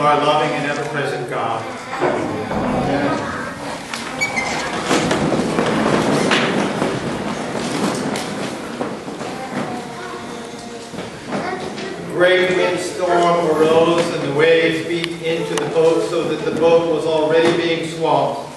of our loving and ever-present God. Amen. A great windstorm arose, and the waves beat into the boat so that the boat was already being swamped.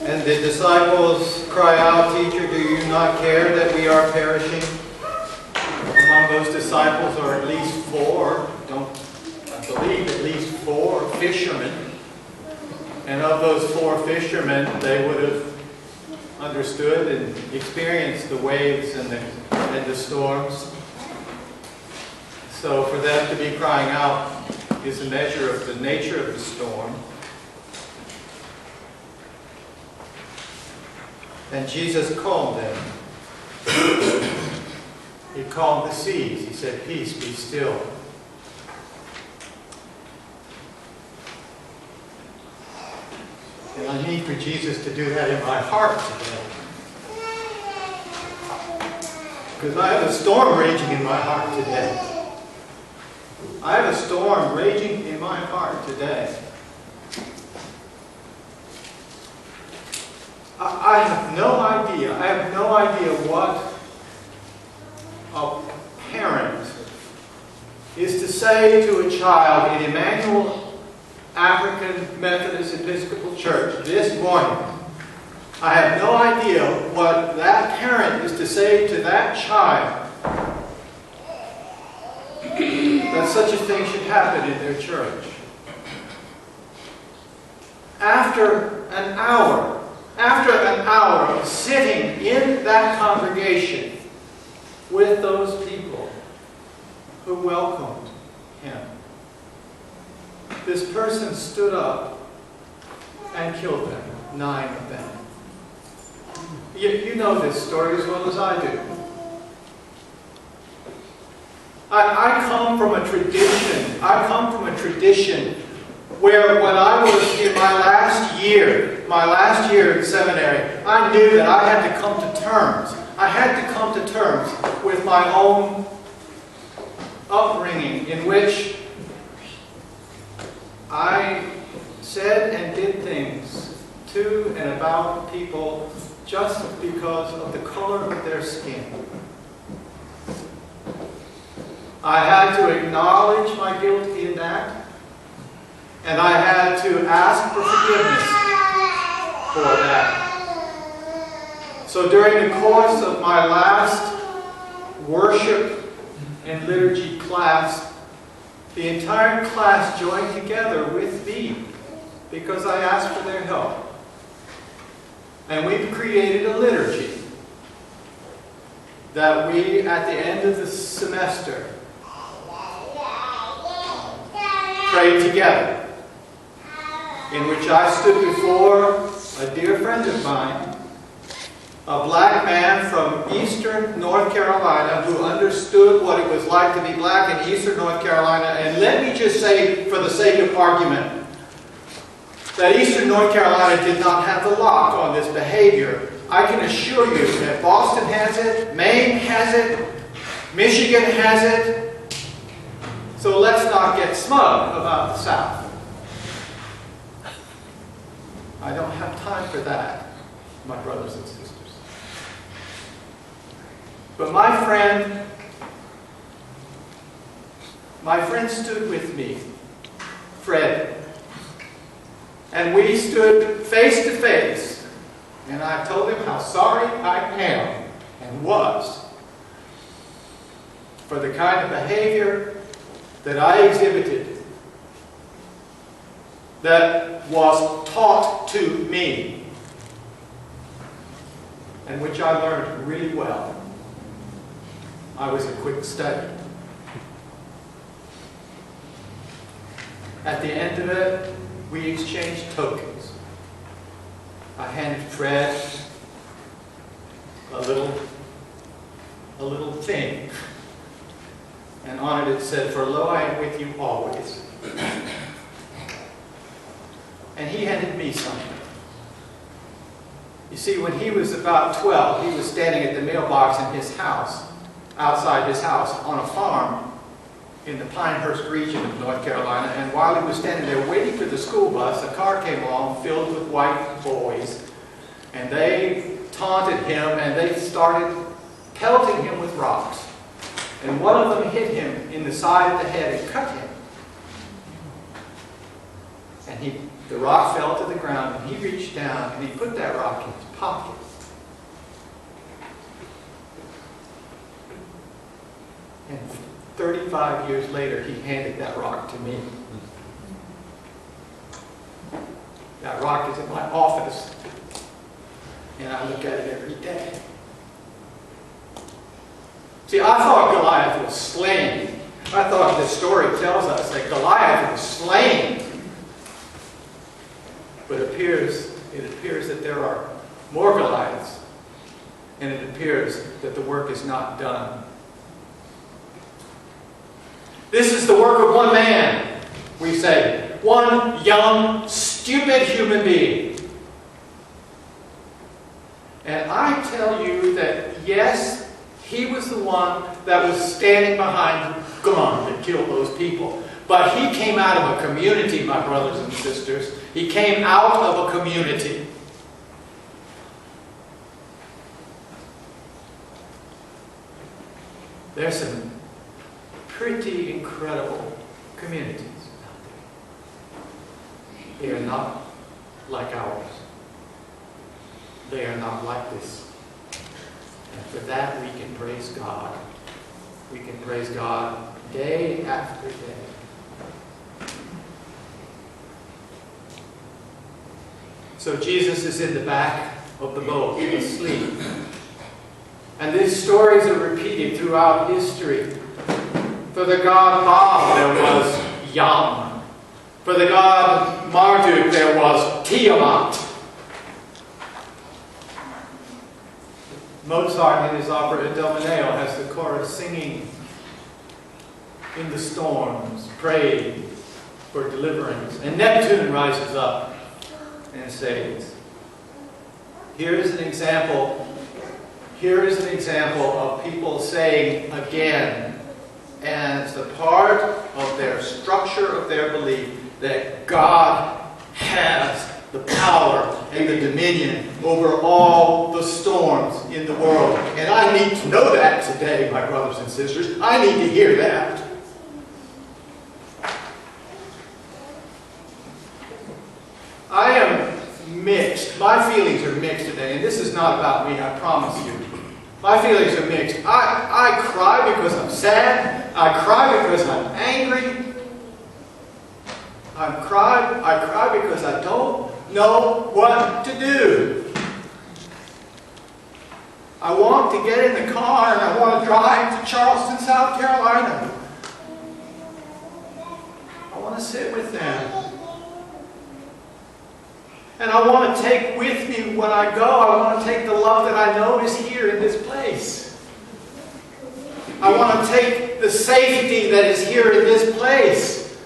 And the disciples cry out, "Teacher, do you not care that we are perishing?" Among those disciples are at least four, I believe at least four fishermen. And of those four fishermen, they would have understood and experienced the waves and the storms. So for them to be crying out is a measure of the nature of the storm. And Jesus calmed them. He calmed the seas. He said, "Peace, be still." And I need for Jesus to do that in my heart today. Because I have a storm raging in my heart today. I have a storm raging in my heart today. I have no idea. I have no idea what a parent is to say to a child in Emmanuel African Methodist Episcopal Church this morning. I have no idea what that parent is to say to that child that such a thing should happen in their church. After an hour of sitting in that congregation with those people who welcomed him, this person stood up and killed them, 9 of them. You know this story as well as I do. I come from a tradition where when I was in my last year in seminary, I knew that I had to come to terms. I had to come to terms with my own upbringing, in which I said and did things to and about people just because of the color of their skin. I had to acknowledge my guilt in that, and I had to ask for forgiveness for that. So during the course of my last worship and liturgy class, the entire class joined together with me because I asked for their help. And we've created a liturgy that we, at the end of the semester, prayed together, in which I stood before a dear friend of mine, a black man from eastern North Carolina who understood what it was like to be black in eastern North Carolina. And let me just say, for the sake of argument, that eastern North Carolina did not have the lock on this behavior. I can assure you that Boston has it, Maine has it, Michigan has it. So let's not get smug about the South. I don't have time for that, my brothers and sisters. But my friend stood with me, Fred. And we stood face to face, and I told him how sorry I am and was for the kind of behavior that I exhibited that was taught to me and which I learned really well. I was a quick study. At the end of it, we exchanged tokens. I handed Fred a little thing, and on it said, "For lo, I am with you always." And he handed me something. You see, when he was about 12, he was standing at the mailbox in his house, outside his house, on a farm, in the Pinehurst region of North Carolina, and while he was standing there waiting for the school bus, a car came along filled with white boys, and they taunted him, and they started pelting him with rocks. And one of them hit him in the side of the head and cut him. And the rock fell to the ground, and he reached down, and he put that rock in his pocket. And 35 years later, he handed that rock to me. That rock is in my office, and I look at it every day. See, I thought Goliath was slain. I thought this story tells us that Goliath was slain. But it appears that there are more Goliaths, and it appears that the work is not done. This is the work of one man, we say. One young, stupid human being. And I tell you that, yes, he was the one that was standing behind the gun that killed those people. But he came out of a community, my brothers and sisters. He came out of a community. There's some pretty incredible communities out there. They are not like ours. They are not like this. And for that we can praise God. We can praise God day after day. So Jesus is in the back of the boat, asleep. And these stories are repeated throughout history. For the god Baal, there was Yam. For the god Marduk, there was Tiamat. Mozart, in his opera Idomeneo, has the chorus singing in the storms, praying for deliverance. And Neptune rises up and saves. Here is an example of people saying again, and it's a part of their structure of their belief, that God has the power and the dominion over all the storms in the world. And I need to know that today, my brothers and sisters. I need to hear that. I am mixed. My feelings are mixed today, and this is not about me, I promise you. My feelings are mixed. I cry because I'm sad. I cry because I'm angry. I cry because I don't know what to do. I want to get in the car and I want to drive to Charleston, South Carolina. I want to sit with them. And I want to take with me when I go, I want to take the love that I know is here in this place. I want to take the safety that is here in this place.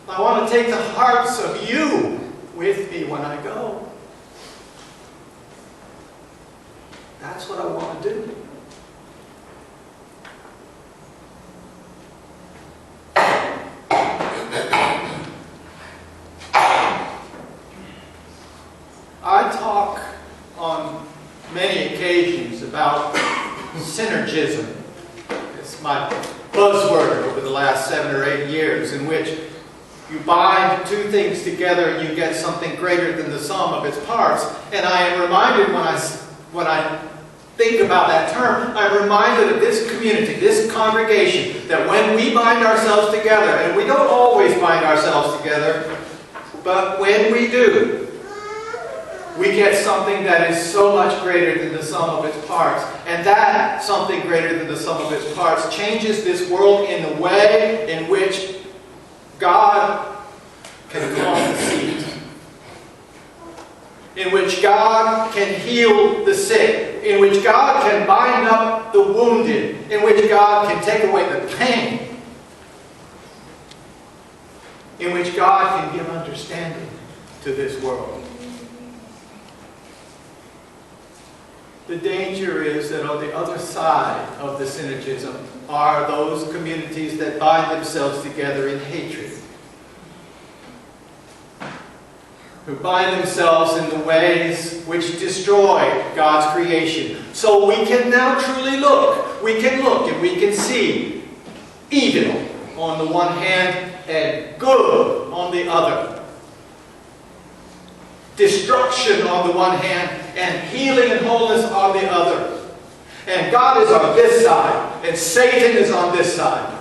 I want to take the hearts of you with me when I go. That's what I want to do. I talk on many occasions about synergism. It's my buzzword over the last 7 or 8 years, in which you bind two things together and you get something greater than the sum of its parts. And I am reminded when I think about that term, I'm reminded of this community, this congregation, that when we bind ourselves together, and we don't always bind ourselves together, but when we do, we get something that is so much greater than the sum of its parts. And that something greater than the sum of its parts changes this world in the way in which God can calm the seas, in which God can heal the sick, in which God can bind up the wounded, in which God can take away the pain, in which God can give understanding to this world. the danger is that on the other side of the synergism are those communities that bind themselves together in hatred, who bind themselves in the ways which destroy God's creation. So we can now truly look. We can look and we can see evil on the one hand and good on the other. Destruction on the one hand and healing and wholeness on the other. And God is on this side and Satan is on this side.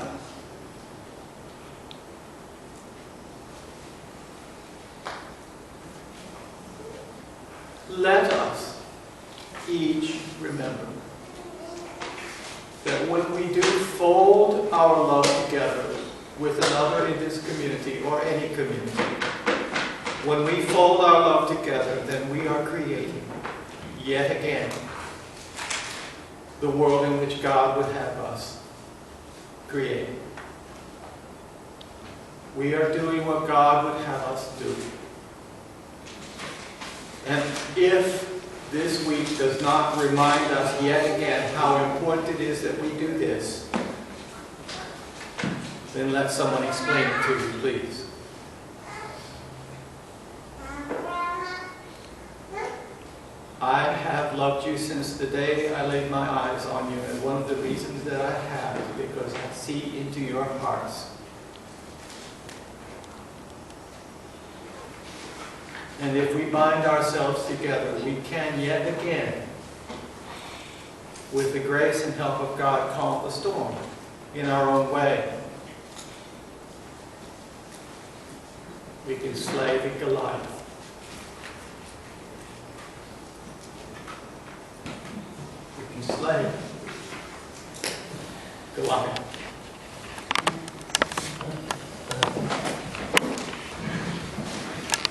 Let us each remember that when we do fold our love together with another in this community or any community, when we fold our love together, then we are creating, yet again, the world in which God would have us create. We are doing what God would have us do. And if this week does not remind us yet again how important it is that we do this, then let someone explain it to you, please. I have loved you since the day I laid my eyes on you, and one of the reasons that I have is because I see into your hearts. And if we bind ourselves together, we can yet again, with the grace and help of God, calm the storm in our own way. We can slay the Goliath.